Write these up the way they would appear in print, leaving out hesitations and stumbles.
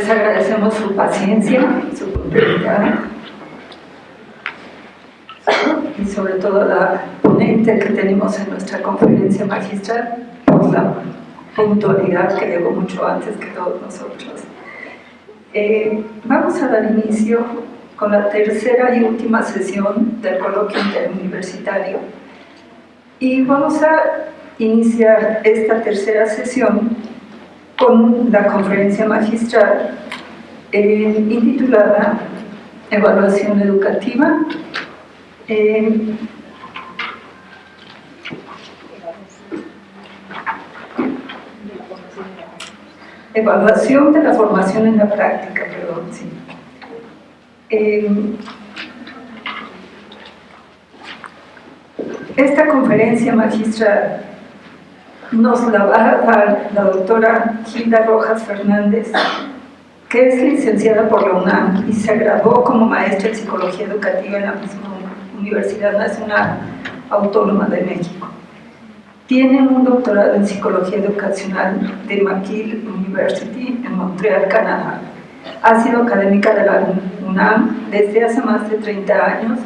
Les agradecemos su paciencia, su puntualidad y sobre todo la ponente que tenemos en nuestra conferencia magistral por la puntualidad que llegó mucho antes que todos nosotros. Vamos a dar inicio con la tercera y última sesión del coloquio interuniversitario y vamos a iniciar esta tercera sesión con la conferencia magistral intitulada Evaluación Educativa, evaluación de la formación en la práctica, perdón, sí. Esta conferencia magistral nos la va a dar la doctora Hilda Rojas Fernández, que es licenciada por la UNAM y se graduó como maestra en Psicología Educativa en la misma Universidad Nacional Autónoma de México. Tiene un doctorado en Psicología Educacional de McGill University en Montreal, Canadá. Ha sido académica de la UNAM desde hace más de 30 años,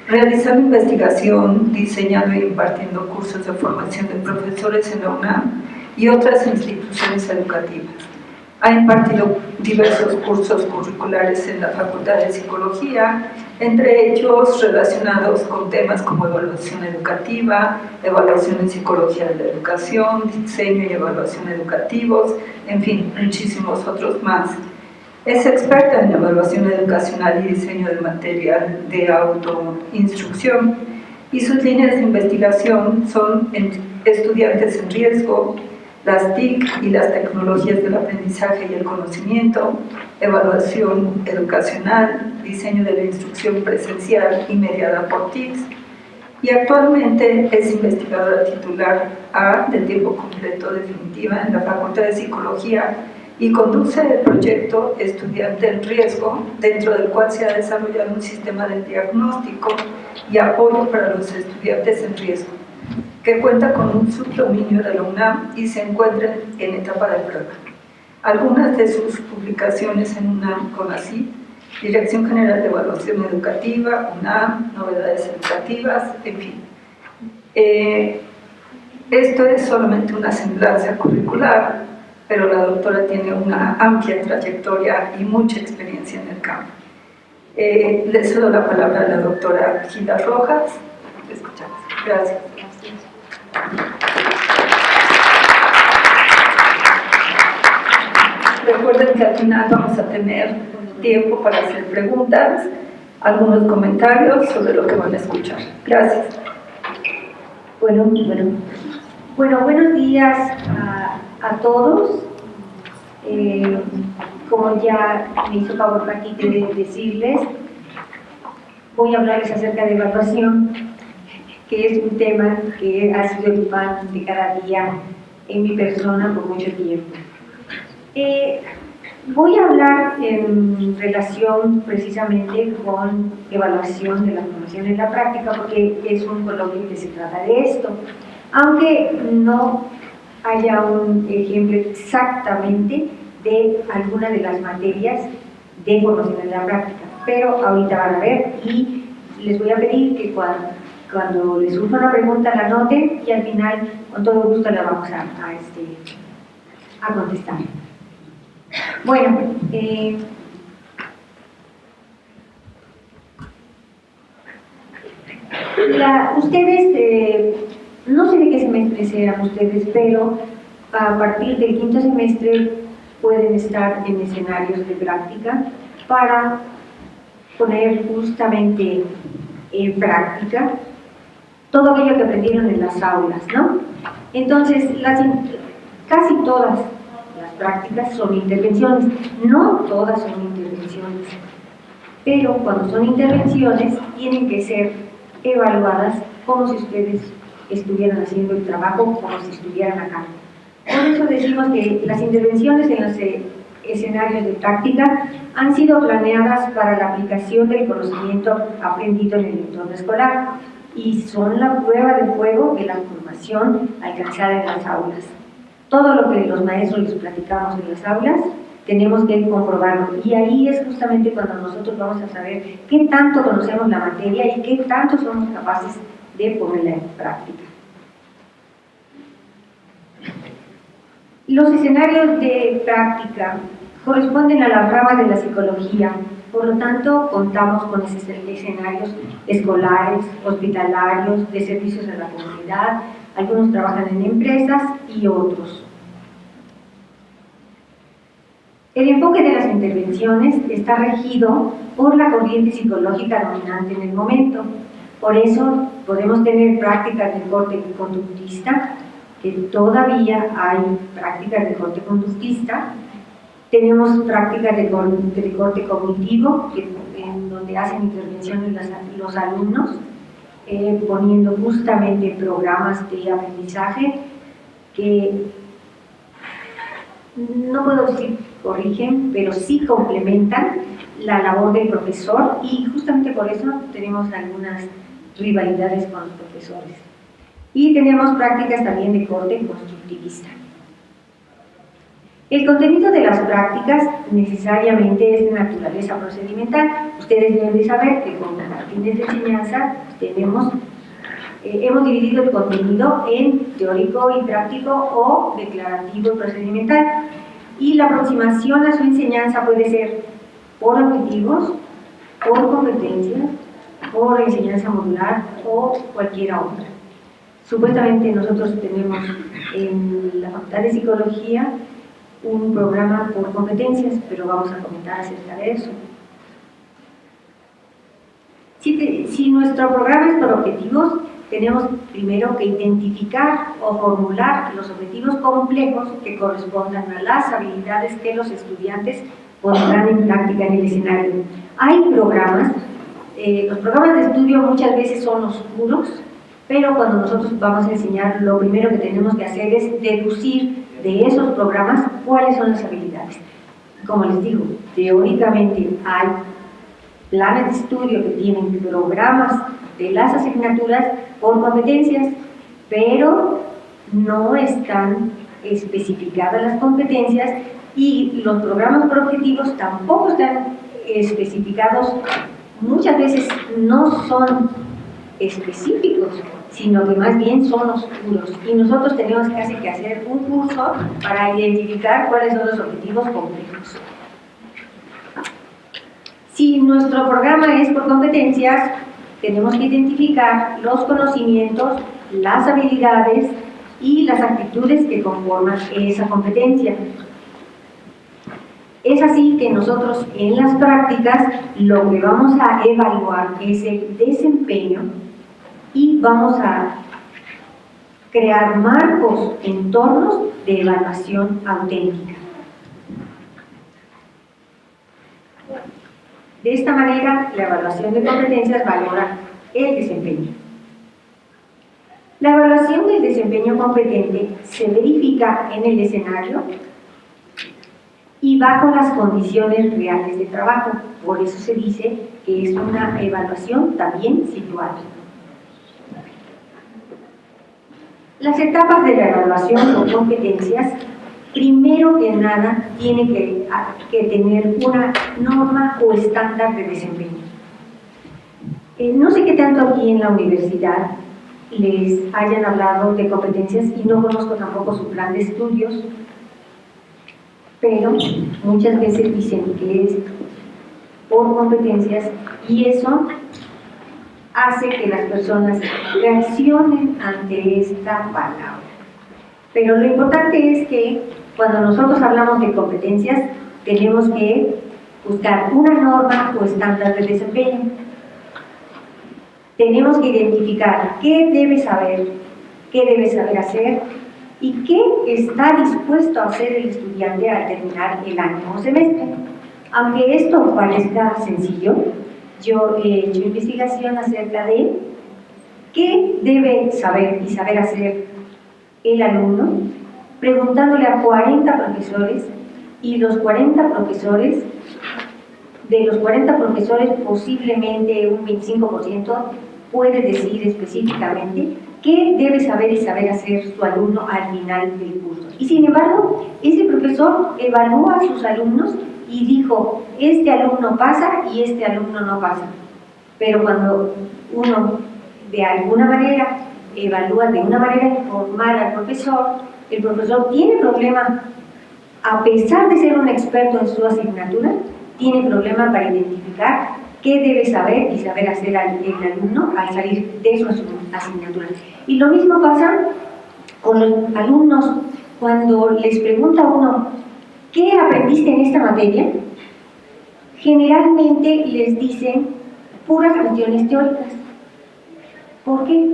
realizando investigación, diseñando y impartiendo cursos de formación de profesores en la UNAM y otras instituciones educativas. Ha impartido diversos cursos curriculares en la Facultad de Psicología, entre ellos relacionados con temas como evaluación educativa, evaluación en psicología de la educación, diseño y evaluación educativos, en fin, muchísimos otros más. Es experta en evaluación educacional y diseño de material de autoinstrucción y sus líneas de investigación son estudiantes en riesgo, las TIC y las tecnologías del aprendizaje y el conocimiento, evaluación educacional, diseño de la instrucción presencial y mediada por TICs, y actualmente es investigadora titular A de tiempo completo definitiva en la Facultad de Psicología y conduce el proyecto Estudiante en Riesgo, dentro del cual se ha desarrollado un sistema de diagnóstico y apoyo para los estudiantes en riesgo, que cuenta con un subdominio de la UNAM y se encuentra en etapa de prueba. Algunas de sus publicaciones en UNAM CONACYT, Dirección General de Evaluación Educativa, UNAM, Novedades Educativas, en fin. Esto es solamente una semblanza curricular, pero la doctora tiene una amplia trayectoria y mucha experiencia en el campo. Le cedo la palabra a la doctora Hilda Rojas. Te escuchamos. Gracias. Recuerden que al final vamos a tener tiempo para hacer preguntas, algunos comentarios sobre lo que van a escuchar. Gracias. Bueno, buenos días a todos. Como ya me hizo favor aquí de decirles, voy a hablarles acerca de evaluación, que es un tema que ha sido el pan de cada día en mi persona por mucho tiempo. Voy a hablar en relación precisamente con evaluación de la formación en la práctica, porque es un coloquio que se trata de esto, aunque no haya un ejemplo exactamente de alguna de las materias de formación en la práctica, pero ahorita van a ver y les voy a pedir que cuando les surja una pregunta la anoten y al final con todo gusto la vamos a contestar. Bueno, ustedes, no sé de qué semestre sean ustedes, pero a partir del quinto semestre pueden estar en escenarios de práctica para poner justamente en práctica todo aquello que aprendieron en las aulas, ¿no? Entonces, casi todas las prácticas son intervenciones, no todas son intervenciones, pero cuando son intervenciones tienen que ser evaluadas como si ustedes estuvieran haciendo el trabajo, como si estuvieran acá. Por eso decimos que las intervenciones en los escenarios de práctica han sido planeadas para la aplicación del conocimiento aprendido en el entorno escolar y son la prueba de fuego de la formación alcanzada en las aulas. Todo lo que los maestros les platicamos en las aulas tenemos que comprobarlo. Y ahí es justamente cuando nosotros vamos a saber qué tanto conocemos la materia y qué tanto somos capaces de ponerla en práctica. Los escenarios de práctica corresponden a las ramas de la psicología, por lo tanto contamos con escenarios escolares, hospitalarios, de servicios a la comunidad, algunos trabajan en empresas y otros. El enfoque de las intervenciones está regido por la corriente psicológica dominante en el momento. Por eso podemos tener prácticas de corte conductista, que todavía hay prácticas de corte conductista. Tenemos prácticas de corte cognitivo, en donde hacen intervenciones los alumnos, poniendo justamente programas de aprendizaje que no puedo decir corrigen, pero sí complementan la labor del profesor, y justamente por eso tenemos algunas rivalidades con los profesores. Y tenemos prácticas también de corte constructivista. El contenido de las prácticas necesariamente es de naturaleza procedimental. Ustedes deben de saber que con las fines de enseñanza hemos dividido el contenido en teórico y práctico o declarativo y procedimental. Y la aproximación a su enseñanza puede ser por objetivos, por competencias, por enseñanza modular o cualquiera otra. Supuestamente nosotros tenemos en la Facultad de Psicología un programa por competencias, pero vamos a comentar acerca de eso. Si nuestro programa es por objetivos, tenemos primero que identificar o formular los objetivos complejos que correspondan a las habilidades que los estudiantes pondrán en práctica en el escenario. Hay programas, los programas de estudio muchas veces son oscuros, pero cuando nosotros vamos a enseñar, lo primero que tenemos que hacer es deducir de esos programas cuáles son las habilidades. Como les digo, teóricamente hay planes de estudio que tienen programas de las asignaturas por competencias, pero no están especificadas las competencias, y los programas por objetivos tampoco están especificados, muchas veces no son específicos, sino que más bien son oscuros, y nosotros tenemos casi que hacer un curso para identificar cuáles son los objetivos complejos. Si nuestro programa es por competencias, tenemos que identificar los conocimientos, las habilidades y las actitudes que conforman esa competencia. Es así que nosotros en las prácticas lo que vamos a evaluar es el desempeño, y vamos a crear marcos, entornos de evaluación auténtica. De esta manera, la evaluación de competencias valora el desempeño. La evaluación del desempeño competente se verifica en el escenario y bajo las condiciones reales de trabajo. Por eso se dice que es una evaluación también situada. Las etapas de la evaluación con competencias, primero que nada, tiene que tener una norma o estándar de desempeño. No sé qué tanto aquí en la universidad les hayan hablado de competencias, y no conozco tampoco su plan de estudios, pero muchas veces dicen que es por competencias, y eso hace que las personas reaccionen ante esta palabra. Pero lo importante es que cuando nosotros hablamos de competencias, tenemos que buscar una norma o estándar de desempeño. Tenemos que identificar qué debe saber hacer y qué está dispuesto a hacer el estudiante al terminar el año o semestre. Aunque esto parezca sencillo, yo he hecho investigación acerca de qué debe saber y saber hacer el alumno, preguntándole a 40 profesores, y de los 40 profesores posiblemente un 25% puede decir específicamente qué debe saber y saber hacer su alumno al final del curso. Y sin embargo, ese profesor evalúa a sus alumnos y dijo, este alumno pasa y este alumno no pasa. Pero cuando uno de alguna manera evalúa de una manera informal al profesor, el profesor tiene problema, a pesar de ser un experto en su asignatura, tiene problema para identificar qué debe saber y saber hacer el alumno al salir de su asignatura. Y lo mismo pasa con los alumnos cuando les pregunta uno, ¿qué aprendiste en esta materia? Generalmente les dicen puras cuestiones teóricas. ¿Por qué?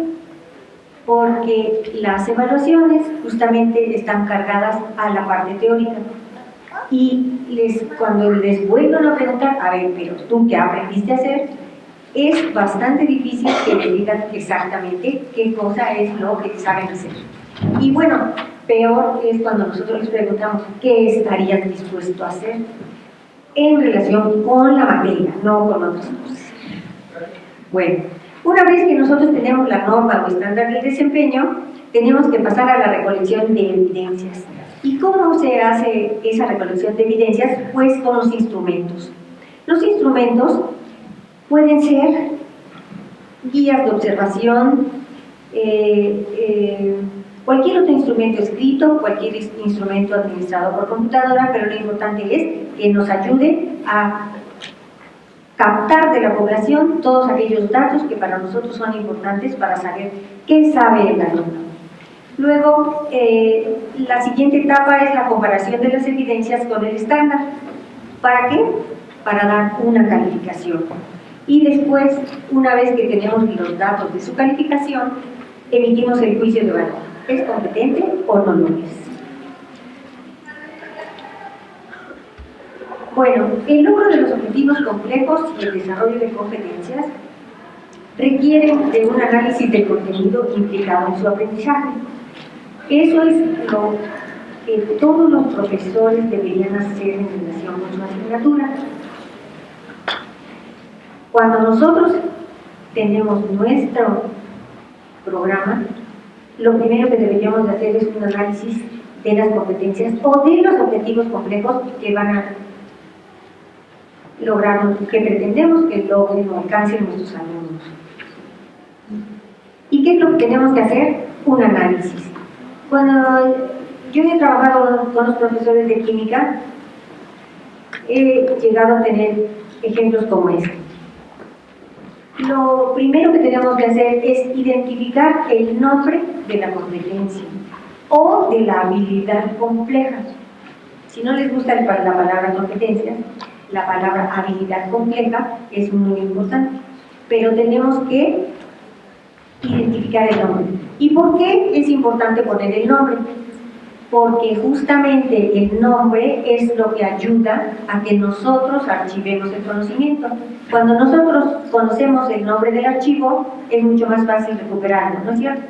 Porque las evaluaciones justamente están cargadas a la parte teórica. Y cuando les vuelven a preguntar, a ver, pero tú qué aprendiste a hacer, es bastante difícil que le digan exactamente qué cosa es lo que saben hacer. Y bueno, peor es cuando nosotros les preguntamos qué estarías dispuesto a hacer en relación con la materia, no con otras cosas. Bueno, una vez que nosotros tenemos la norma o estándar del desempeño, tenemos que pasar a la recolección de evidencias. ¿Y cómo se hace esa recolección de evidencias? Pues con los instrumentos. Los instrumentos pueden ser guías de observación, cualquier otro instrumento escrito, cualquier instrumento administrado por computadora, pero lo importante es que nos ayude a captar de la población todos aquellos datos que para nosotros son importantes para saber qué sabe el alumno. Luego, la siguiente etapa es la comparación de las evidencias con el estándar. ¿Para qué? Para dar una calificación. Y después, una vez que tenemos los datos de su calificación, emitimos el juicio de valor. ¿Es competente o no lo es? Bueno, el logro de los objetivos complejos y el desarrollo de competencias requieren de un análisis del contenido implicado en su aprendizaje. Eso es lo que todos los profesores deberían hacer en relación con su asignatura. Cuando nosotros tenemos nuestro programa, lo primero que deberíamos de hacer es un análisis de las competencias o de los objetivos complejos que van a lograr, que pretendemos que logren o alcancen nuestros alumnos. ¿Y qué es lo que tenemos que hacer? Un análisis. Cuando yo he trabajado con los profesores de química, he llegado a tener ejemplos como este. Lo primero que tenemos que hacer es identificar el nombre de la competencia o de la habilidad compleja. Si no les gusta la palabra competencia, la palabra habilidad compleja es muy importante, pero tenemos que identificar el nombre. ¿Y por qué es importante poner el nombre? Porque justamente el nombre es lo que ayuda a que nosotros archivemos el conocimiento. Cuando nosotros conocemos el nombre del archivo, es mucho más fácil recuperarlo, ¿no es cierto?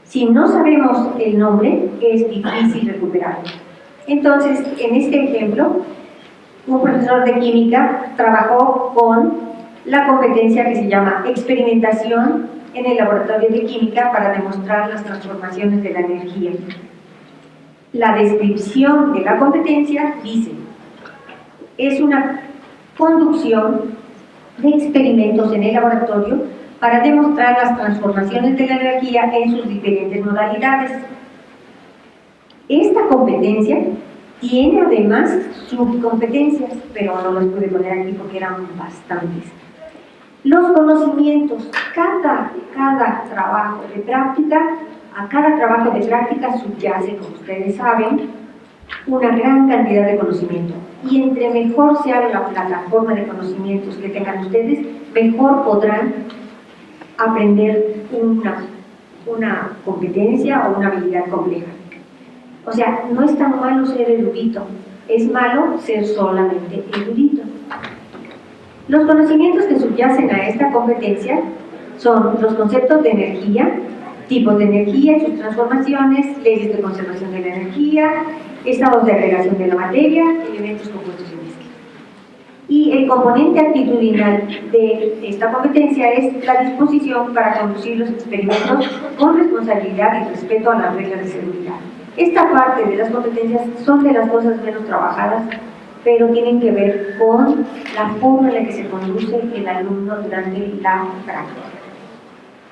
Si no sabemos el nombre, es difícil recuperarlo. Entonces, en este ejemplo, un profesor de química trabajó con la competencia que se llama experimentación en el laboratorio de química para demostrar las transformaciones de la energía. La descripción de la competencia dice: es una conducción de experimentos en el laboratorio para demostrar las transformaciones de la energía en sus diferentes modalidades. Esta competencia tiene además subcompetencias, pero no las pude poner aquí porque eran bastantes. Los conocimientos, cada trabajo de práctica, a cada trabajo de práctica subyace, como ustedes saben, una gran cantidad de conocimiento. Y entre mejor sea la plataforma de conocimientos que tengan ustedes, mejor podrán aprender una competencia o una habilidad compleja. O sea, no es tan malo ser erudito, es malo ser solamente erudito. Los conocimientos que subyacen a esta competencia son los conceptos de energía, tipos de energía y sus transformaciones, leyes de conservación de la energía, estados de agregación de la materia, elementos compuestos y mezcla. Y el componente actitudinal de esta competencia es la disposición para conducir los experimentos con responsabilidad y respeto a las reglas de seguridad. Esta parte de las competencias son de las cosas menos trabajadas, pero tienen que ver con la forma en la que se conduce el alumno durante la práctica.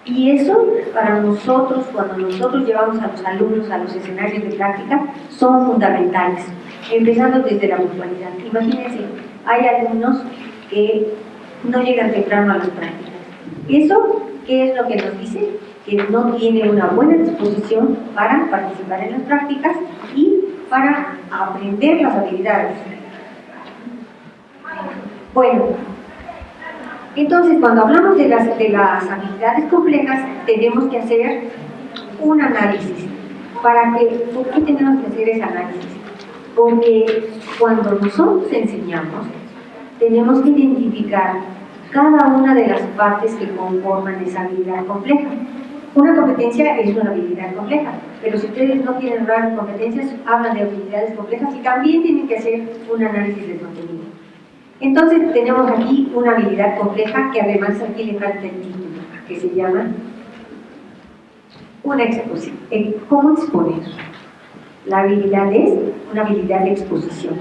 Y eso, para nosotros, cuando nosotros llevamos a los alumnos a los escenarios de práctica, son fundamentales, empezando desde la puntualidad. Imagínense, hay alumnos que no llegan temprano a las prácticas. ¿Eso qué es lo que nos dice? Que no tiene una buena disposición para participar en las prácticas y para aprender las habilidades. Bueno, entonces cuando hablamos de las habilidades complejas, tenemos que hacer un análisis. ¿Por qué tenemos que hacer ese análisis? Porque cuando nosotros enseñamos, tenemos que identificar cada una de las partes que conforman esa habilidad compleja. Una competencia es una habilidad compleja, pero si ustedes no quieren hablar de competencias, hablan de habilidades complejas y también tienen que hacer un análisis de contenido. Entonces tenemos aquí una habilidad compleja que además aquí le falta el título, que se llama una exposición. ¿Cómo exponer? La habilidad es una habilidad de exposición.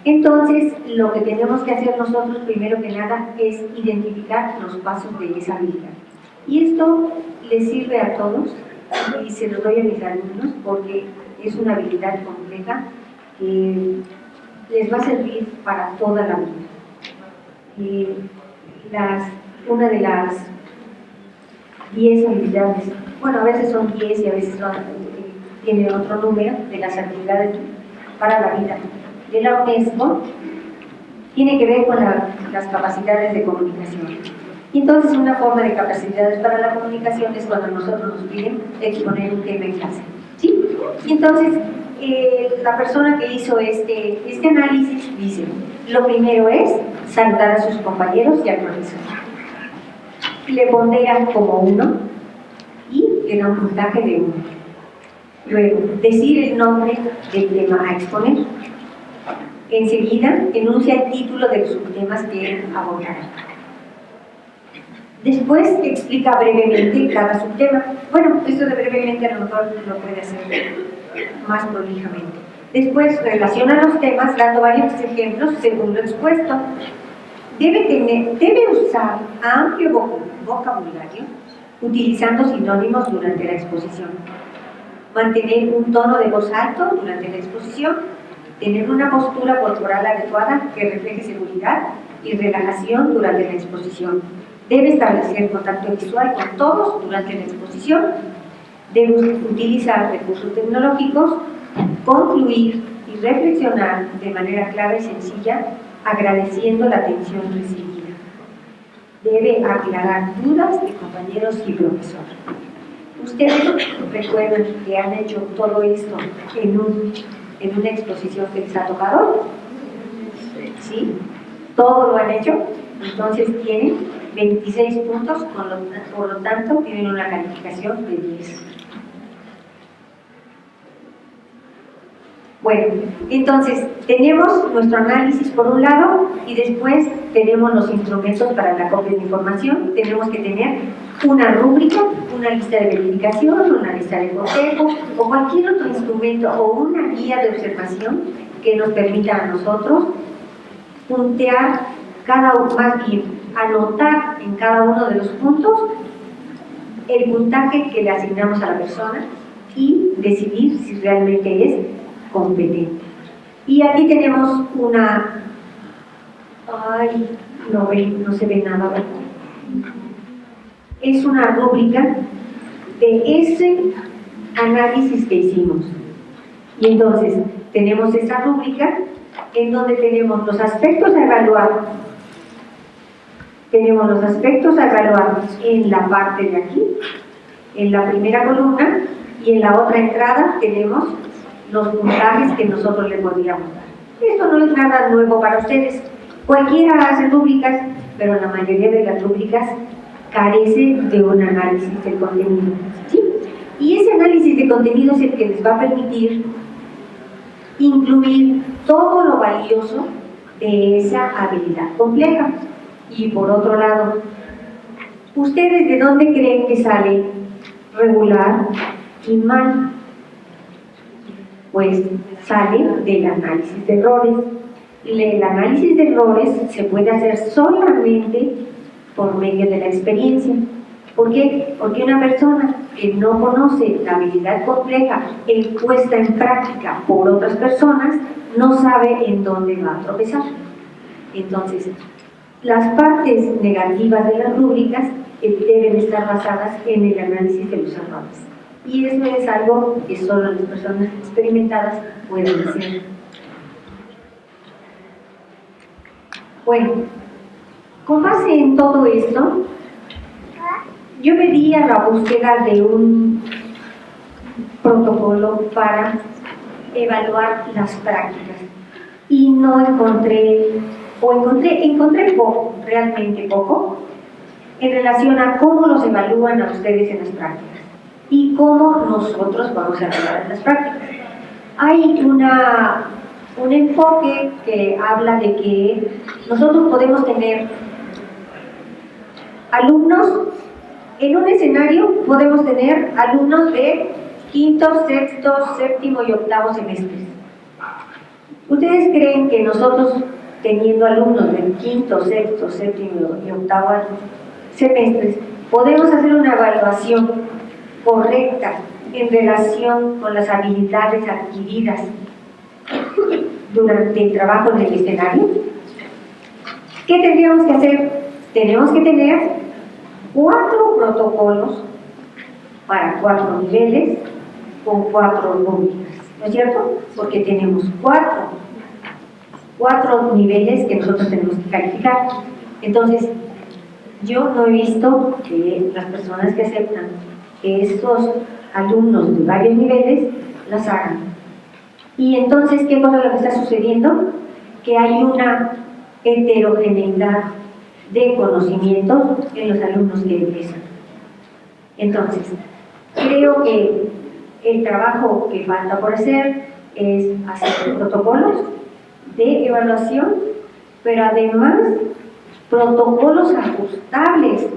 Entonces, lo que tenemos que hacer nosotros, primero que nada, es identificar los pasos de esa habilidad. Y esto les sirve a todos, y se los doy a mis alumnos, porque es una habilidad compleja que les va a servir para toda la vida. Una de las 10 habilidades, bueno, a veces son 10 y a veces tiene otro número de las habilidades para la vida de la UNESCO, tiene que ver con las capacidades de comunicación. Y entonces una forma de capacidades para la comunicación es cuando nosotros nos piden exponer un tema en clase, ¿sí? Y entonces la persona que hizo este análisis dice, lo primero es saludar a sus compañeros y al profesor. Le pondera como 1 y le da un puntaje de 1. Luego, decir el nombre del tema a exponer. Enseguida, enuncia el título de los subtemas que abordará. Después, explica brevemente cada subtema. Bueno, esto de brevemente a lo mejor lo puede hacer más prolijamente. Después, relaciona los temas dando varios ejemplos según lo expuesto. Debe usar amplio vocabulario, utilizando sinónimos durante la exposición. Mantener un tono de voz alto durante la exposición. Tener una postura corporal adecuada que refleje seguridad y relajación durante la exposición. Debe establecer contacto visual con todos durante la exposición. Debe utilizar recursos tecnológicos, concluir y reflexionar de manera clara y sencilla, agradeciendo la atención recibida. Debe aclarar dudas de compañeros y profesor. Ustedes recuerdan que han hecho todo esto en una exposición que les ha tocado, ¿sí? Todo lo han hecho, entonces tienen 26 puntos, por lo tanto tienen una calificación de 10. Bueno, entonces tenemos nuestro análisis por un lado y después tenemos los instrumentos para la copia de información. Tenemos que tener una rúbrica, una lista de verificación, una lista de cotejo o cualquier otro instrumento o una guía de observación que nos permita a nosotros puntear más bien anotar en cada uno de los puntos el puntaje que le asignamos a la persona y decidir si realmente es competente. Y aquí tenemos una... Ay, no se ve nada, ¿verdad? Es una rúbrica de ese análisis que hicimos. Y entonces tenemos esa rúbrica en donde tenemos los aspectos a evaluar. Tenemos los aspectos a evaluar en la parte de aquí, en la primera columna, y en la otra entrada tenemos los puntajes que nosotros le podríamos dar. Esto no es nada nuevo para ustedes. Cualquiera hace rúbricas, pero la mayoría de las rúbricas carece de un análisis del contenido, ¿sí? Y ese análisis de contenido es el que les va a permitir incluir todo lo valioso de esa habilidad compleja. Y por otro lado, ¿ustedes de dónde creen que sale regular y mal? Pues sale del análisis de errores. El análisis de errores se puede hacer solamente por medio de la experiencia. ¿Por qué? Porque una persona que no conoce la habilidad compleja puesta en práctica por otras personas no sabe en dónde va a tropezar. Entonces, las partes negativas de las rúbricas deben estar basadas en el análisis de los errores. Y eso es algo que solo las personas experimentadas pueden hacer. Bueno, con base en todo esto, yo pedía la búsqueda de un protocolo para evaluar las prácticas y no encontré poco, realmente poco, en relación a cómo los evalúan a ustedes en las prácticas y cómo nosotros vamos a evaluar las prácticas. Hay un enfoque que habla de que nosotros podemos tener alumnos, en un escenario podemos tener alumnos de quinto, sexto, séptimo y octavo semestres. ¿Ustedes creen que nosotros, teniendo alumnos del quinto, sexto, séptimo y octavo semestres, podemos hacer una evaluación correcta en relación con las habilidades adquiridas durante el trabajo en el escenario? ¿Qué tendríamos que hacer? Tenemos que tener 4 protocolos para 4 niveles con 4 rúbricas, ¿no es cierto? Porque tenemos 4 niveles que nosotros tenemos que calificar. Entonces, yo no he visto que las personas que aceptan que estos alumnos de varios niveles las hagan. Y entonces, ¿qué cosa es lo que está sucediendo? Que hay una heterogeneidad de conocimientos en los alumnos que ingresan. Entonces, creo que el trabajo que falta por hacer es hacer protocolos de evaluación, pero además protocolos ajustables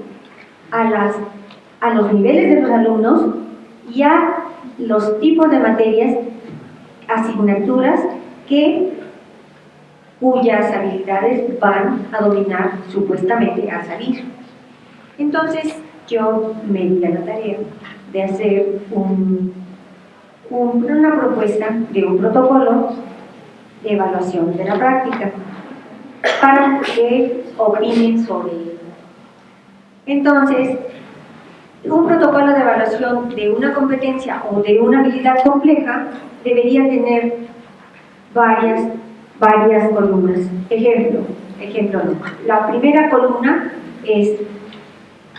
a los niveles de los alumnos y a los tipos de materias, asignaturas cuyas habilidades van a dominar supuestamente al salir. Entonces, yo me di a la tarea de hacer una propuesta de un protocolo de evaluación de la práctica para que opinen sobre ello. Entonces, un protocolo de evaluación de una competencia o de una habilidad compleja debería tener varias columnas. Ejemplo, la primera columna es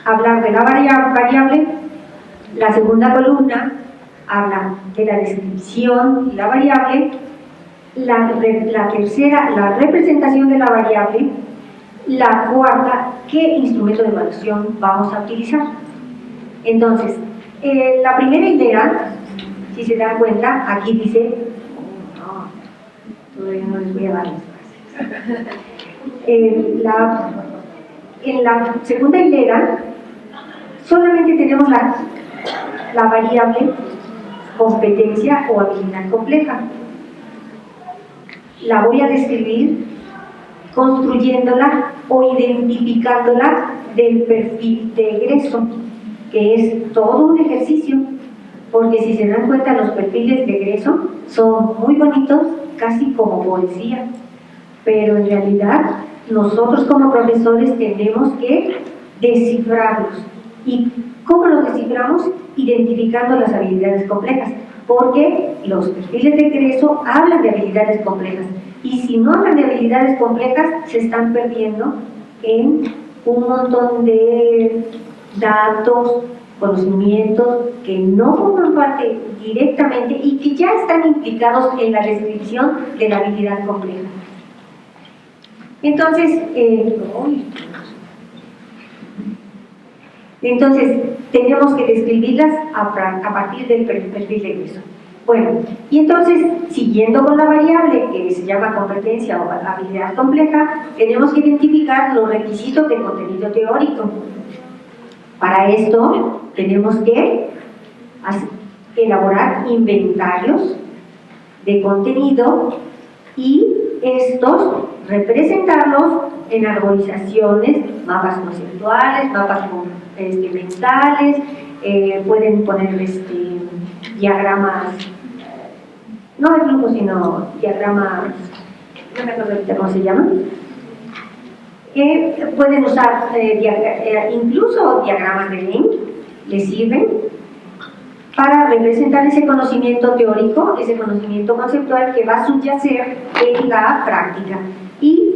hablar de la variable, la segunda columna habla de la descripción de la variable, la tercera, la representación de la variable, la cuarta, qué instrumento de evaluación vamos a utilizar. Entonces, la primera hilera, si se dan cuenta, aquí dice, todavía no les voy a dar las clases. En la segunda hilera, solamente tenemos la variable competencia o habilidad compleja. La voy a describir construyéndola o identificándola del perfil de egreso, que es todo un ejercicio, porque si se dan cuenta los perfiles de egreso son muy bonitos, casi como poesía, pero en realidad nosotros como profesores tenemos que descifrarlos. ¿Y cómo los desciframos? Identificando las habilidades complejas, porque los perfiles de egreso hablan de habilidades complejas, y si no hablan de habilidades complejas se están perdiendo en un montón de datos, conocimientos que no forman parte directamente y que ya están implicados en la descripción de la habilidad compleja. Entonces, tenemos que describirlas a partir del perfil de egreso. Bueno, y entonces, siguiendo con la variable que se llama competencia o habilidad compleja, tenemos que identificar los requisitos de contenido teórico. Para esto, tenemos que elaborar inventarios de contenido y estos representarlos en arborizaciones, mapas conceptuales, mapas mentales, pueden poner diagramas, no de flujo, sino diagramas, no me acuerdo ahorita cómo se llaman. Pueden usar incluso diagramas de Venn, les sirven para representar ese conocimiento teórico, ese conocimiento conceptual que va a subyacer en la práctica. Y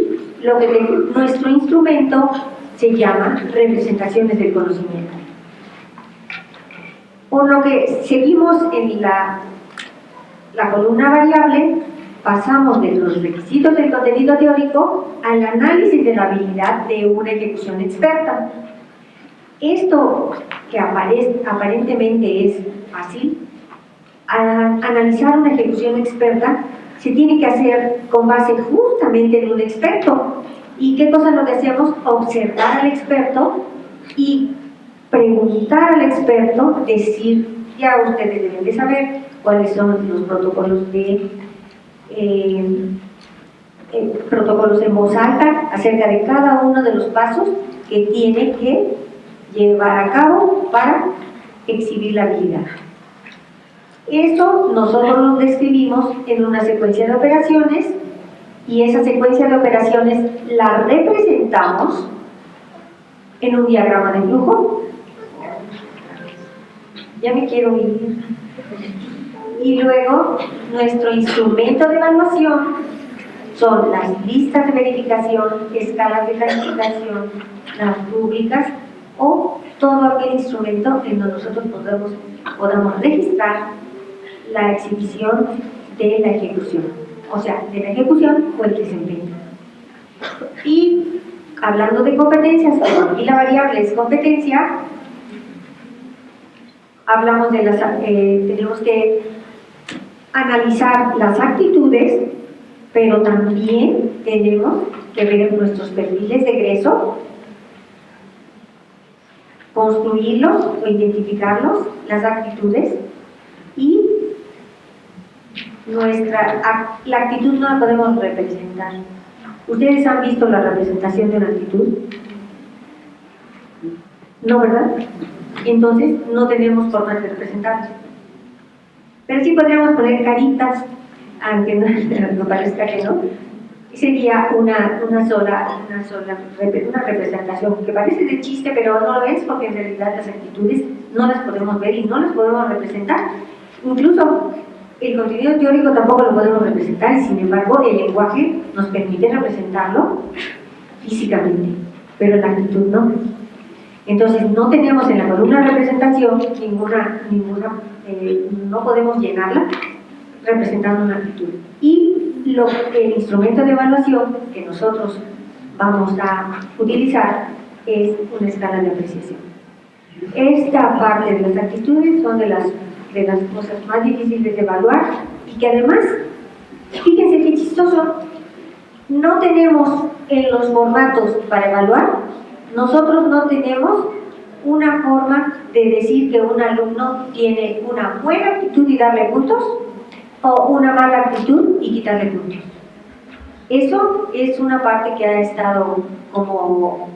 nuestro instrumento se llama representaciones del conocimiento. Por lo que seguimos en la columna variable, pasamos de los requisitos del contenido teórico al análisis de la habilidad de una ejecución experta. Esto que aparentemente es fácil, analizar una ejecución experta se tiene que hacer con base justamente en un experto. ¿Y qué cosa es lo que hacemos? Observar al experto y preguntar al experto, decir, ya ustedes deben de saber cuáles son los protocolos protocolos en voz alta acerca de cada uno de los pasos que tiene que llevar a cabo para exhibir la habilidad. Esto nosotros lo describimos en una secuencia de operaciones y esa secuencia de operaciones la representamos en un diagrama de flujo. Ya me quiero ir. Y luego, nuestro instrumento de evaluación son las listas de verificación, escalas de calificación, las rúbricas o todo aquel instrumento en donde nosotros podamos registrar la exhibición de la ejecución, o sea, de la ejecución o el desempeño. Y hablando de competencias, como aquí la variable es competencia, hablamos de tenemos que analizar las actitudes, pero también tenemos que ver nuestros perfiles de egreso, construirlos o identificarlos, las actitudes, y la actitud no la podemos representar. ¿Ustedes han visto la representación de una actitud? No, ¿verdad? Entonces no tenemos forma de representarla. Pero sí podríamos poner caritas, aunque no parezca que no. Sería una representación que parece de chiste, pero no lo es, porque en realidad las actitudes no las podemos ver y no las podemos representar. Incluso el contenido teórico tampoco lo podemos representar, y sin embargo el lenguaje nos permite representarlo físicamente, pero la actitud no. Entonces no tenemos en la columna de representación no podemos llenarla representando una actitud. Y el instrumento de evaluación que nosotros vamos a utilizar es una escala de apreciación. Esta parte de las actitudes son de las cosas más difíciles de evaluar, y que además, fíjense qué chistoso, no tenemos en los formatos para evaluar, nosotros no tenemos una forma de decir que un alumno tiene una buena actitud y darle puntos, o una mala actitud y quitarle puntos. Eso es una parte que ha estado como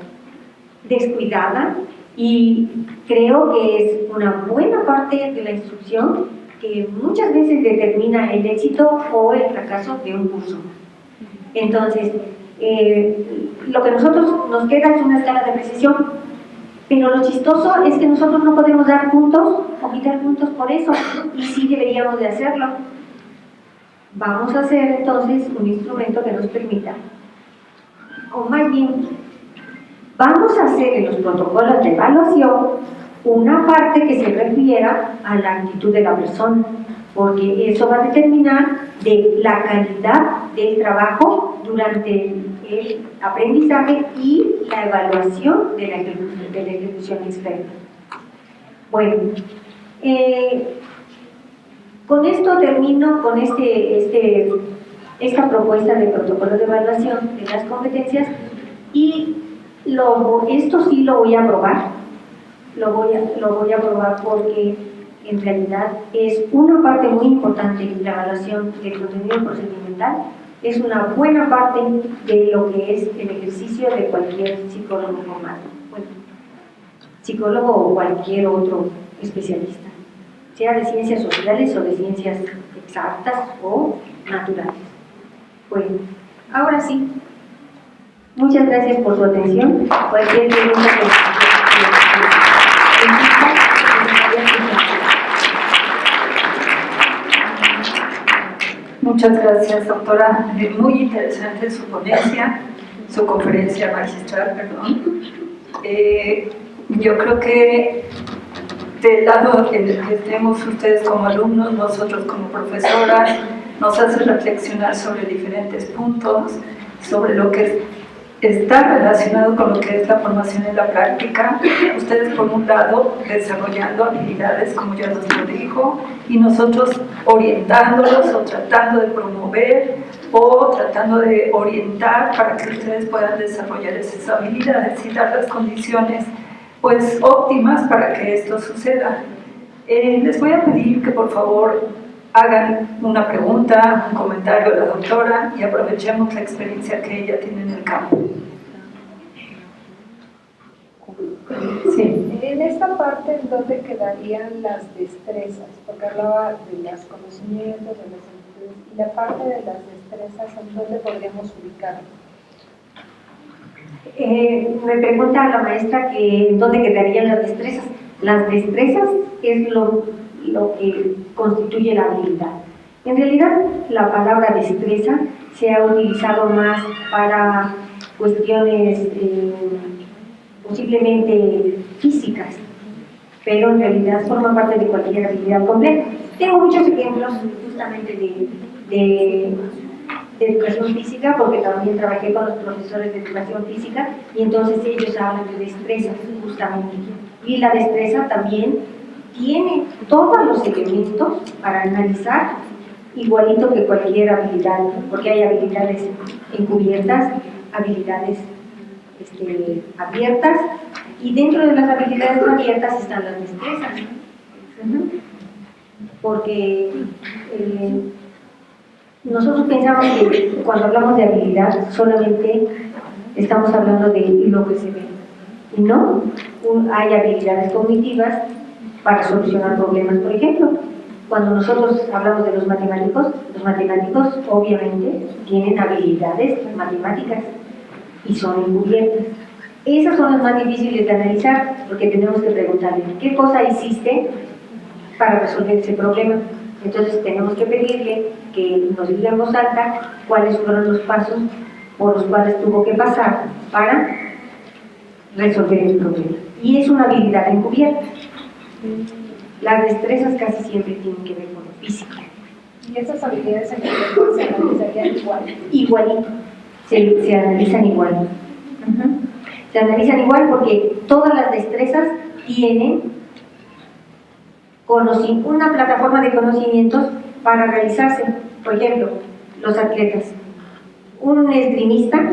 descuidada, y creo que es una buena parte de la instrucción que muchas veces determina el éxito o el fracaso de un curso. Entonces, lo que nosotros nos queda es una escala de precisión, pero lo chistoso es que nosotros no podemos dar puntos o quitar puntos por eso, y sí deberíamos de hacerlo. Vamos a hacer entonces un instrumento que nos permita, o más bien, vamos a hacer en los protocolos de evaluación una parte que se refiera a la actitud de la persona, porque eso va a determinar de la calidad del trabajo durante el aprendizaje y la evaluación de la ejecución externa. Bueno, Con esto termino con esta propuesta de protocolo de evaluación de las competencias y esto sí lo voy a aprobar, lo voy a aprobar porque en realidad es una parte muy importante de la evaluación del contenido procedimental, es una buena parte de lo que es el ejercicio de cualquier psicólogo formado, bueno, psicólogo o cualquier otro especialista, sea de ciencias sociales o de ciencias exactas o naturales. Bueno, ahora sí, muchas gracias por su atención. Cualquier pregunta Muchas gracias, doctora. Muy interesante su ponencia, su conferencia magistral, perdón. Yo creo que del lado en el que estemos ustedes como alumnos, nosotros como profesoras, nos hace reflexionar sobre diferentes puntos, sobre lo que está relacionado con lo que es la formación en la práctica. Ustedes por un lado desarrollando habilidades, como ya nos lo dijo, y nosotros orientándolos o tratando de promover o tratando de orientar para que ustedes puedan desarrollar esas habilidades y dar las condiciones pues óptimas para que esto suceda. Les voy a pedir que por favor hagan una pregunta, un comentario a la doctora y aprovechemos la experiencia que ella tiene en el campo. Sí. En esta parte, ¿en dónde quedarían las destrezas? Porque hablaba de los conocimientos, de las actitudes, y la parte de las destrezas, ¿en dónde podríamos ubicarlo? Me pregunta la maestra que dónde quedarían las destrezas. Las destrezas es lo que constituye la habilidad. En realidad, la palabra destreza se ha utilizado más para cuestiones posiblemente físicas, pero en realidad forma parte de cualquier habilidad compleja. Tengo muchos ejemplos justamente de educación física, porque también trabajé con los profesores de educación física y entonces ellos hablan de destrezas justamente. Y la destreza también tiene todos los elementos para analizar igualito que cualquier habilidad, porque hay habilidades encubiertas, habilidades abiertas, y dentro de las habilidades abiertas están las destrezas. Porque nosotros pensamos que cuando hablamos de habilidad solamente estamos hablando de lo que se ve. Y no, hay habilidades cognitivas para solucionar problemas. Por ejemplo, cuando nosotros hablamos de los matemáticos obviamente tienen habilidades matemáticas y son encubiertas. Esas son las más difíciles de analizar, porque tenemos que preguntarle ¿qué cosa hiciste para resolver ese problema? Entonces tenemos que pedirle que nos diga en voz alta cuáles fueron los pasos por los cuales tuvo que pasar para resolver el problema. Y es una habilidad encubierta. Las destrezas casi siempre tienen que ver con lo físico. ¿Y esas habilidades encubiertas se analizarían igual? Igualito. Se analizan igual. Se analizan igual porque todas las destrezas tienen una plataforma de conocimientos para realizarse. Por ejemplo, los atletas. Un esgrimista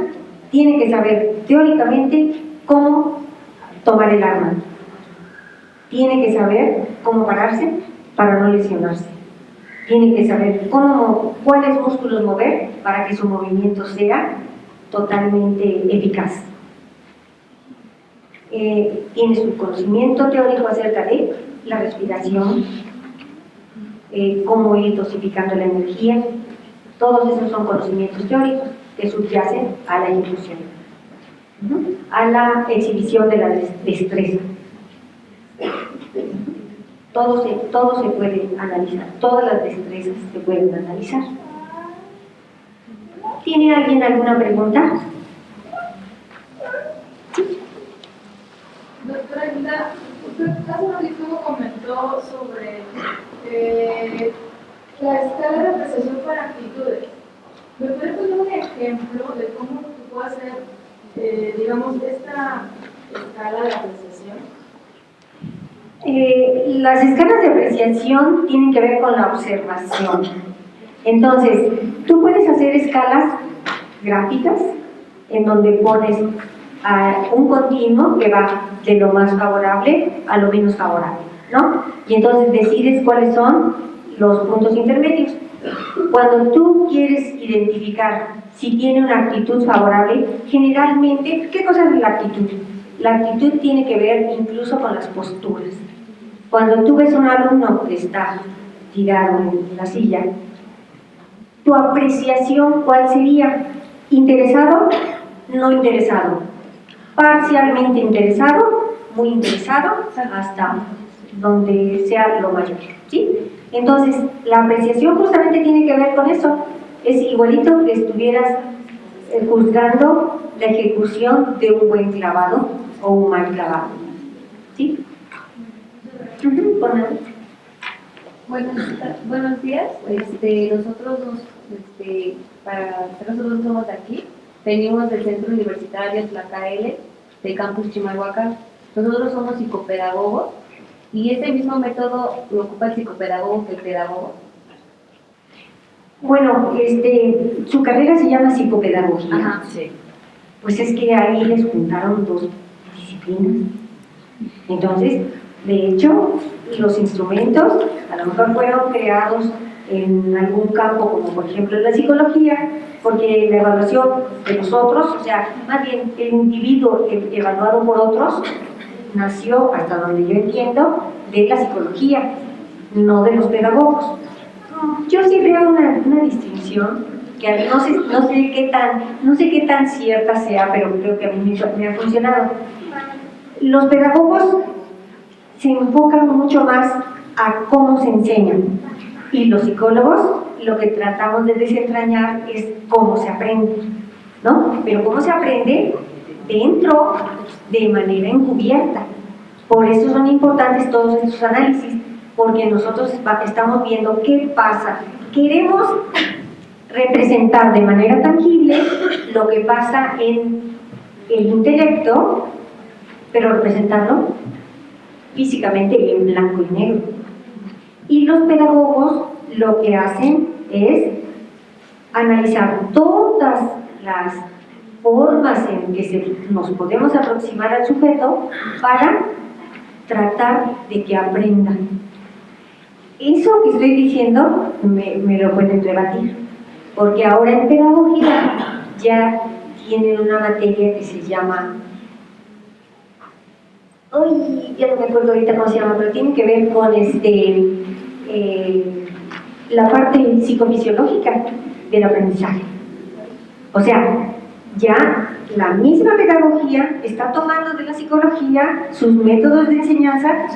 tiene que saber teóricamente cómo tomar el arma. Tiene que saber cómo pararse para no lesionarse. Tiene que saber cuáles músculos mover para que su movimiento sea totalmente eficaz. Tiene su conocimiento teórico acerca de la respiración, cómo ir dosificando la energía. Todos esos son conocimientos teóricos que subyacen a la ejecución, a la exhibición de la destreza. Todo se puede analizar, todas las destrezas se pueden analizar. ¿Tiene alguien alguna pregunta? Doctora Linda, usted hace un ratito comentó sobre la escala de apreciación por actitudes. ¿Me puede poner un ejemplo de cómo se puede hacer, digamos, esta escala de apreciación? Las escalas de apreciación tienen que ver con la observación. Entonces, tú puedes hacer escalas gráficas en donde pones un continuo que va de lo más favorable a lo menos favorable, ¿no? Y entonces decides cuáles son los puntos intermedios. Cuando tú quieres identificar si tiene una actitud favorable, generalmente, ¿qué cosa es la actitud? La actitud tiene que ver incluso con las posturas. Cuando tú ves a un alumno que está tirado en la silla, tu apreciación, ¿cuál sería? ¿Interesado? No interesado. Parcialmente interesado, muy interesado, hasta donde sea lo mayor, ¿sí? Entonces, la apreciación justamente tiene que ver con eso. Es igualito que estuvieras juzgando la ejecución de un buen clavado o un mal clavado, ¿sí? Buenos días. Nosotros nosotros somos de aquí, venimos del Centro Universitario Tlacaele, de Campus Chimalhuacán. Nosotros somos psicopedagogos y ese mismo método lo ocupa el psicopedagogo que el pedagogo. Bueno, su carrera se llama psicopedagogía. Ajá, sí. Pues es que ahí les juntaron dos disciplinas. Entonces, de hecho, los instrumentos a lo mejor fueron creados en algún campo, como por ejemplo la psicología, porque la evaluación de nosotros, o sea, más bien el individuo evaluado por otros, nació, hasta donde yo entiendo, de la psicología, no de los pedagogos. Yo siempre hago una distinción que a mí no sé qué tan cierta sea, pero creo que a mí me ha funcionado. Los pedagogos se enfocan mucho más a cómo se enseñan, y los psicólogos lo que tratamos de desentrañar es cómo se aprende, ¿no? Pero cómo se aprende dentro, de manera encubierta. Por eso son importantes todos estos análisis, porque nosotros estamos viendo qué pasa. Queremos representar de manera tangible lo que pasa en el intelecto, pero representarlo físicamente en blanco y negro. Y los pedagogos lo que hacen es analizar todas las formas en que nos podemos aproximar al sujeto para tratar de que aprendan. Eso que estoy diciendo me lo pueden rebatir, porque ahora en pedagogía ya tienen una materia que se llama, ya no me acuerdo ahorita cómo se llama, pero tiene que ver con la parte psicofisiológica del aprendizaje. O sea, ya la misma pedagogía está tomando de la psicología sus métodos de enseñanza,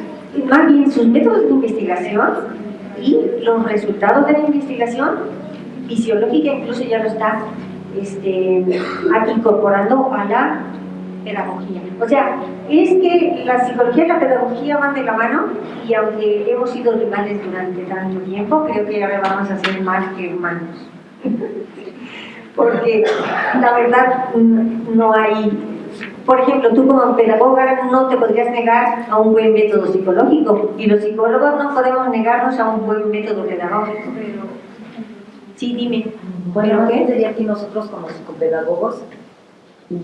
más bien sus métodos de investigación, y los resultados de la investigación fisiológica incluso ya lo está incorporando a la pedagogía. O sea, es que la psicología y la pedagogía van de la mano, y aunque hemos sido rivales durante tanto tiempo, creo que ahora vamos a ser más que hermanos. Porque la verdad no hay, por ejemplo, tú como pedagoga no te podrías negar a un buen método psicológico, y los psicólogos no podemos negarnos a un buen método pedagógico. Pero sí, dime. Bueno, ¿Pero qué? sería que nosotros como psicopedagogos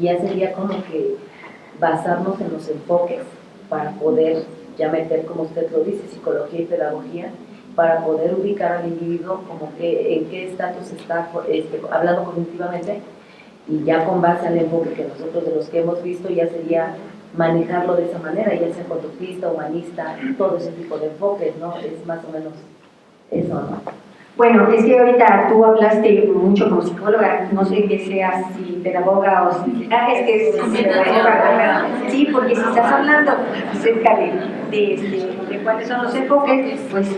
ya sería como que basarnos en los enfoques para poder ya meter, como usted lo dice, psicología y pedagogía, para poder ubicar al individuo como que en qué estatus está hablando cognitivamente, y ya con base al enfoque que nosotros de los que hemos visto ya sería manejarlo de esa manera, ya sea conductista, humanista, todo ese tipo de enfoques, ¿no? Es más o menos eso, ¿no? Bueno, es que ahorita tú hablaste mucho como psicóloga, no sé que seas si pedagoga o si... es que es pedagoga, sí, porque si estás hablando acerca de cuáles son los enfoques, pues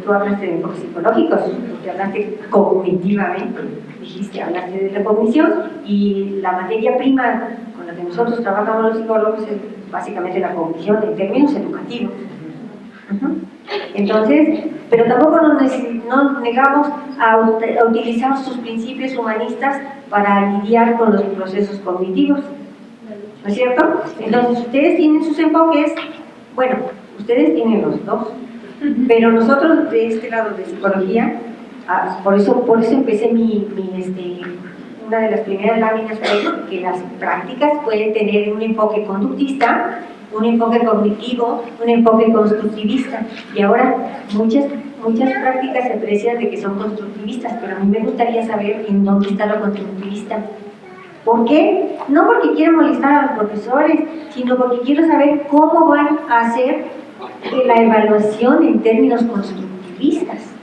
tú hablaste de enfoques psicológicos, porque hablaste cognitivamente, hablaste de la cognición, y la materia prima con la que nosotros trabajamos los psicólogos es básicamente la cognición en términos educativos. Entonces, pero tampoco nos negamos a utilizar sus principios humanistas para lidiar con los procesos cognitivos, ¿no es cierto? Entonces, ustedes tienen sus enfoques Bueno, ustedes tienen los dos, pero nosotros de este lado de psicología, por eso empecé una de las primeras láminas fue que las prácticas pueden tener un enfoque conductista, un enfoque cognitivo, un enfoque constructivista, y ahora muchas prácticas se aprecian de que son constructivistas, pero a mí me gustaría saber en dónde está lo constructivista. ¿Por qué? No porque quiero molestar a los profesores, sino porque quiero saber cómo van a hacer la evaluación en términos constructivistas.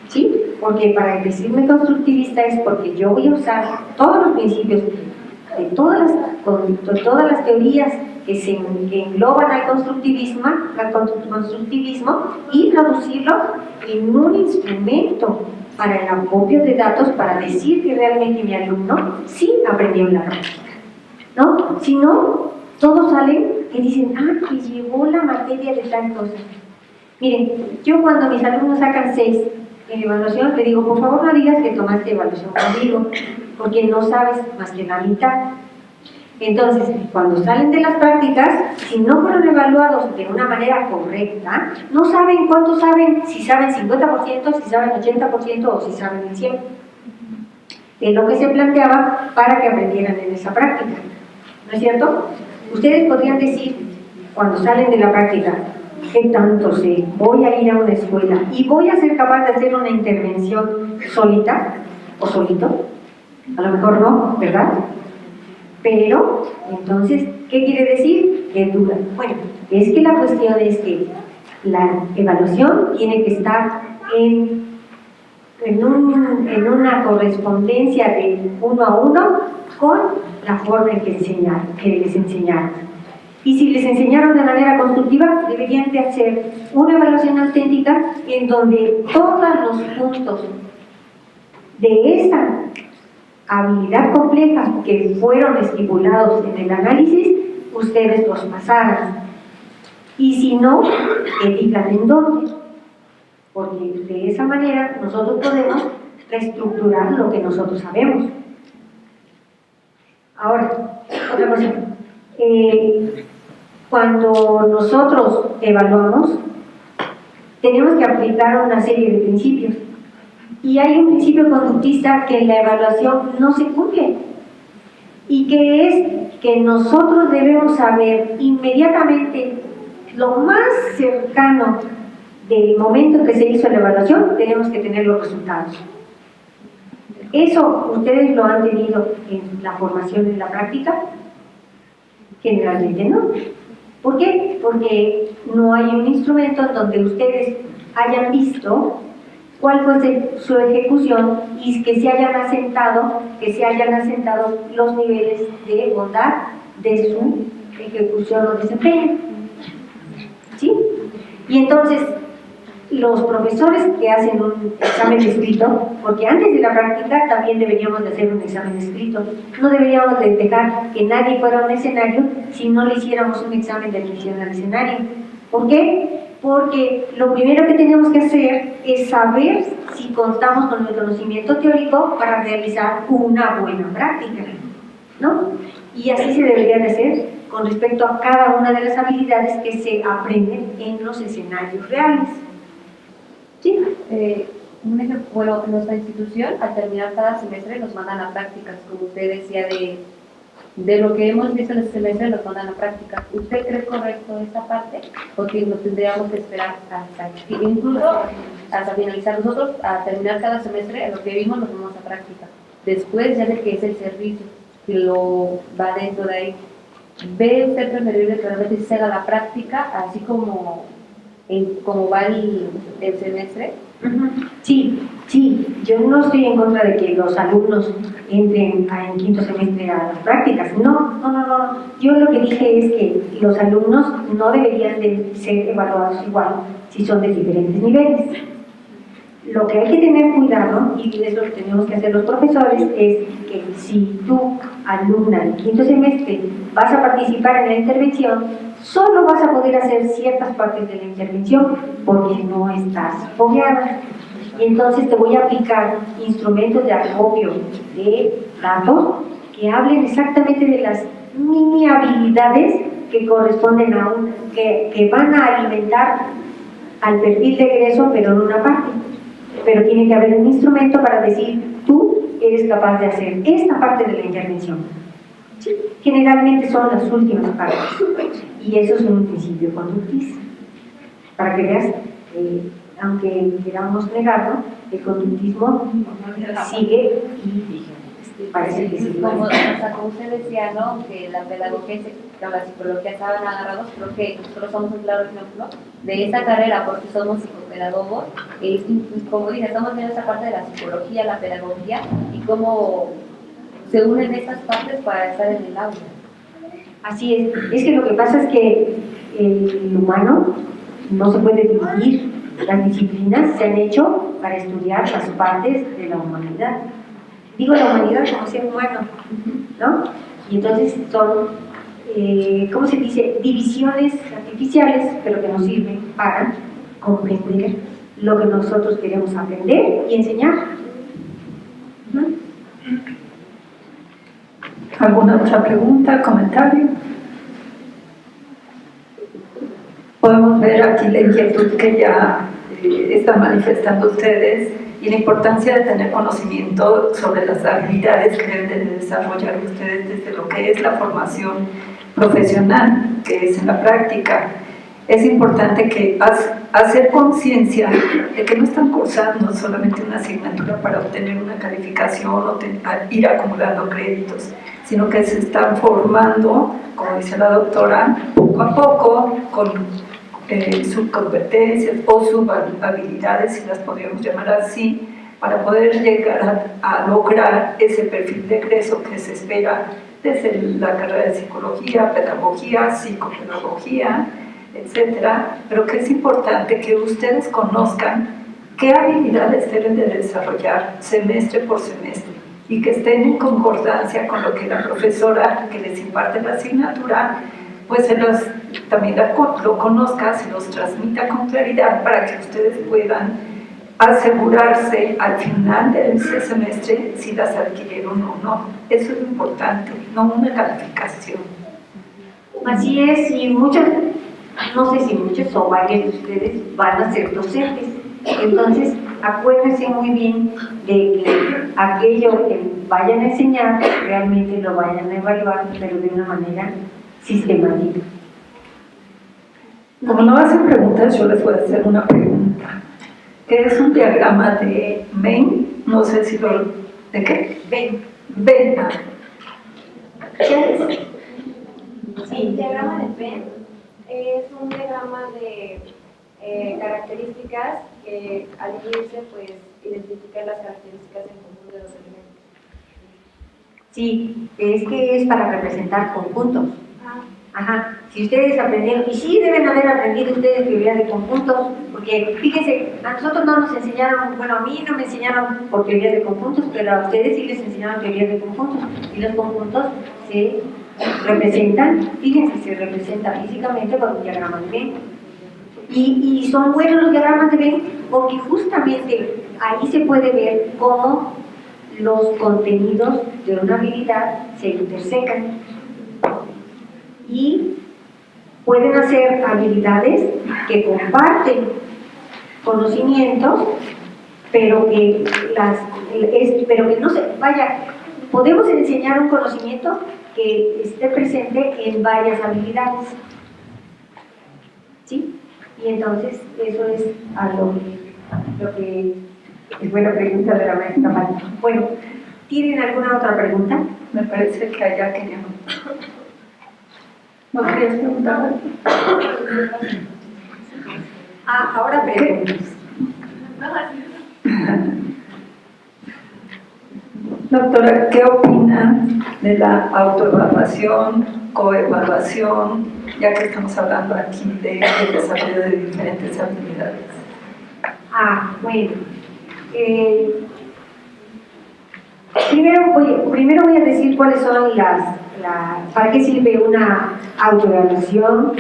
¿Sí? Porque para decirme constructivista es porque yo voy a usar todos los principios de todas las teorías que engloban al constructivismo y traducirlo en un instrumento para el acopio de datos para decir que realmente mi alumno sí aprendió la práctica, ¿no? Si no, todos salen y dicen, que llevó la materia de tal cosa. Miren, yo cuando mis alumnos sacan 6 en evaluación, le digo, por favor no digas que tomaste evaluación conmigo, porque no sabes más que la mitad. Entonces, cuando salen de las prácticas, si no fueron evaluados de una manera correcta, no saben cuánto saben, si saben 50%, si saben 80% o si saben el 100%. Es lo que se planteaba para que aprendieran en esa práctica. ¿No es cierto? Ustedes podrían decir, cuando salen de la práctica, ¿qué tanto sé? Voy a ir a una escuela y voy a ser capaz de hacer una intervención solita o solito. A lo mejor no, ¿verdad? Pero, entonces, ¿qué quiere decir? ¿Qué duda? Bueno, es que la cuestión es que la evaluación tiene que estar en una correspondencia de 1 a 1 con la forma en que les enseñaron. Y si les enseñaron de manera constructiva, deberían de hacer una evaluación auténtica en donde todos los puntos de esta habilidad compleja que fueron estipulados en el análisis, ustedes los pasaran. Y si no, que digan en dónde. Porque de esa manera nosotros podemos reestructurar lo que nosotros sabemos. Ahora, otra cosa. Cuando nosotros evaluamos, tenemos que aplicar una serie de principios. Y hay un principio conductista que en la evaluación no se cumple, y que es que nosotros debemos saber inmediatamente, lo más cercano del momento que se hizo la evaluación, tenemos que tener los resultados. ¿Eso ustedes lo han tenido en la formación en la práctica? Generalmente no. ¿Por qué? Porque no hay un instrumento en donde ustedes hayan visto cuál fue su ejecución y que se hayan asentado los niveles de bondad de su ejecución o desempeño. ¿Sí? Y entonces, los profesores que hacen un examen escrito, porque antes de la práctica también deberíamos de hacer un examen escrito, no deberíamos de dejar que nadie fuera a un escenario si no le hiciéramos un examen de admisión al escenario. ¿Por qué? Porque lo primero que tenemos que hacer es saber si contamos con el conocimiento teórico para realizar una buena práctica, ¿no? Y así se debería de hacer con respecto a cada una de las habilidades que se aprenden en los escenarios reales. ¿Sí? Un ejemplo, bueno, en nuestra institución, al terminar cada semestre nos mandan a prácticas, como usted decía, de lo que hemos visto en este semestre nos mandan a práctica. ¿Usted cree correcto esta parte? Porque nos tendríamos que esperar incluso hasta finalizar. Nosotros, a terminar cada semestre, lo que vimos nos vamos a práctica. Después, ya sé que es el servicio que lo va dentro de ahí. ¿Ve usted preferible que realmente se haga la práctica, así como va el semestre? Sí, yo no estoy en contra de que los alumnos entren en quinto semestre a las prácticas, no. Yo lo que dije es que los alumnos no deberían de ser evaluados igual si son de diferentes niveles. Lo que hay que tener cuidado, y es lo que tenemos que hacer los profesores, es que si tú, alumna de quinto semestre, vas a participar en la intervención, solo vas a poder hacer ciertas partes de la intervención porque no estás fogueada. Y entonces te voy a aplicar instrumentos de acopio de datos que hablen exactamente de las mini habilidades que corresponden a que van a alimentar al perfil de egreso, pero en una parte. Pero tiene que haber un instrumento para decir, tú eres capaz de hacer esta parte de la intervención. Sí, generalmente son las últimas partes. Y eso es un principio conductista. Para que veas, aunque queramos negarlo, el conductismo sigue y parece que sí. Como usted decía, ¿no? Que la pedagogía y la psicología estaban agarrados, creo que nosotros somos un claro ejemplo de esta carrera porque somos psicopedagogos y como dije, estamos viendo esa parte de la psicología, la pedagogía y cómo se unen estas partes para estar en el aula. Así es que lo que pasa es que el humano no se puede dividir. Las disciplinas se han hecho para estudiar las partes de la humanidad. Digo la humanidad como ser humano, ¿no? Y entonces son, ¿cómo se dice? Divisiones artificiales, pero que nos sirven para comprender lo que nosotros queremos aprender y enseñar. ¿Alguna otra pregunta, comentario? Podemos ver aquí la inquietud que ya están manifestando ustedes y la importancia de tener conocimiento sobre las habilidades que deben de desarrollar ustedes desde lo que es la formación profesional, que es en la práctica. Es importante que hacer conciencia de que no están cursando solamente una asignatura para obtener una calificación o ir acumulando créditos, sino que se están formando, como dice la doctora, poco a poco con sus competencias o sus habilidades, si las podríamos llamar así, para poder llegar a lograr ese perfil de egreso que se espera desde la carrera de psicología, pedagogía, psicopedagogía, etcétera, pero que es importante que ustedes conozcan qué habilidades deben de desarrollar semestre por semestre y que estén en concordancia con lo que la profesora que les imparte la asignatura pues también lo conozca, se los transmita con claridad para que ustedes puedan asegurarse al final de ese semestre si las adquirieron o no. Eso es lo importante, no una calificación. Así es, y muchos, no sé si muchos o varios de ustedes van a ser docentes. Entonces, acuérdense muy bien de que aquello que vayan a enseñar realmente lo vayan a evaluar, pero de una manera sistemática. Como no hacen preguntas, yo les voy a hacer una pregunta. ¿Qué es un diagrama de Venn? No sé si lo... ¿De qué? Ven. Venn. ¿Qué es? Sí, el diagrama de Venn es un diagrama de características que al unirse pues identifican las características en común de los elementos. Sí, es que es para representar conjuntos. Ajá, si ustedes aprendieron, y sí deben haber aprendido ustedes teoría de conjuntos, porque fíjense, a nosotros no nos enseñaron, bueno, a mí no me enseñaron por teoría de conjuntos, pero a ustedes sí les enseñaron teoría de conjuntos, y los conjuntos se representan, fíjense, se representan físicamente por un diagrama de Venn. Y son buenos los diagramas de Venn porque justamente ahí se puede ver cómo los contenidos de una habilidad se intersecan y pueden hacer habilidades que comparten conocimientos, pero que no se vaya. Podemos enseñar un conocimiento que esté presente en varias habilidades, ¿sí? Y entonces eso es lo que es buena pregunta de la maestra Palma. Bueno, ¿tienen alguna otra pregunta? Me parece que allá queríamos. ¿No querías preguntar? Ahora preguntas. Doctora, ¿qué opina de la autoevaluación, coevaluación, ya que estamos hablando aquí del desarrollo de diferentes habilidades? Bueno. Primero voy a decir cuáles son para qué sirve una autoevaluación,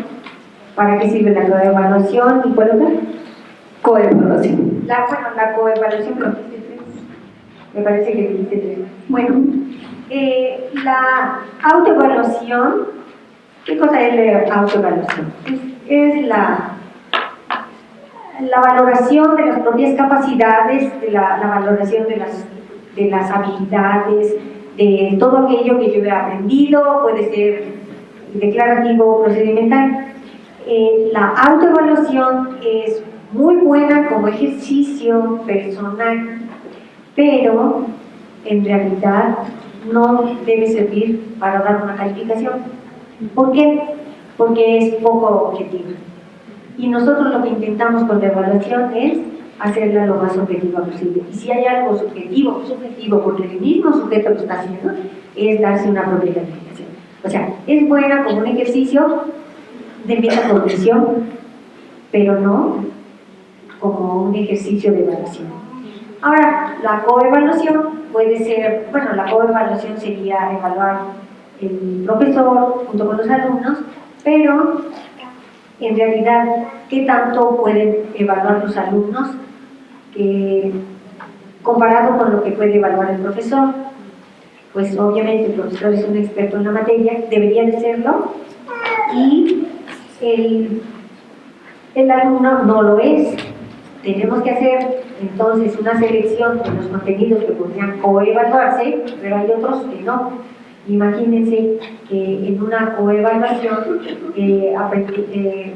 para qué sirve la coevaluación y cuál otra. Coevaluación. La coevaluación, me parece que dijiste tres. Bueno, la autoevaluación ¿Qué cosa es la autoevaluación? Es la valoración de las propias capacidades, de la valoración de las habilidades, de todo aquello que yo he aprendido, puede ser declarativo, procedimental. La autoevaluación es muy buena como ejercicio personal, pero en realidad no debe servir para dar una calificación. ¿Por qué? Porque es poco objetiva. Y nosotros lo que intentamos con la evaluación es hacerla lo más objetiva posible. Y si hay algo subjetivo, porque el mismo sujeto lo está haciendo, es darse una propia calificación. O sea, es buena como un ejercicio de metacognición, pero no como un ejercicio de evaluación. Ahora, la coevaluación puede ser, bueno, la coevaluación sería evaluar el profesor junto con los alumnos, pero en realidad, ¿qué tanto pueden evaluar los alumnos comparado con lo que puede evaluar el profesor? Pues obviamente el profesor es un experto en la materia, debería de serlo, y el alumno no lo es. Tenemos que hacer entonces una selección de los contenidos que podrían coevaluarse, pero hay otros que no. Imagínense que en una coevaluación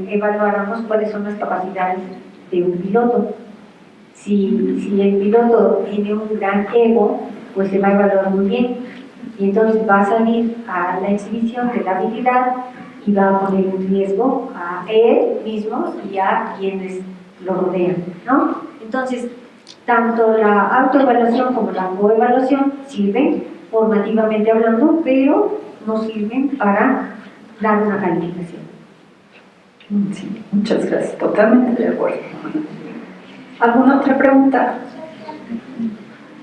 evaluáramos cuáles son las capacidades de un piloto. Si el piloto tiene un gran ego, pues se va a evaluar muy bien. Y entonces va a salir a la exhibición de la habilidad y va a poner en riesgo a él mismo y a quienes lo rodean, ¿no? Entonces, tanto la autoevaluación como la coevaluación sirven formativamente hablando, pero no sirven para dar una calificación. Sí, muchas gracias, totalmente de acuerdo. ¿Alguna otra pregunta?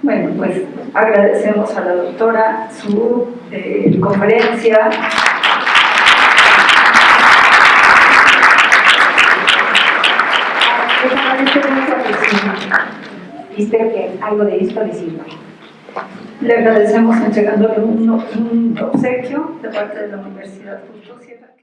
Bueno, pues agradecemos a la doctora su conferencia. Espero que algo de esto les sirva. Le agradecemos entregándole un obsequio de parte de la Universidad Justo Sierra.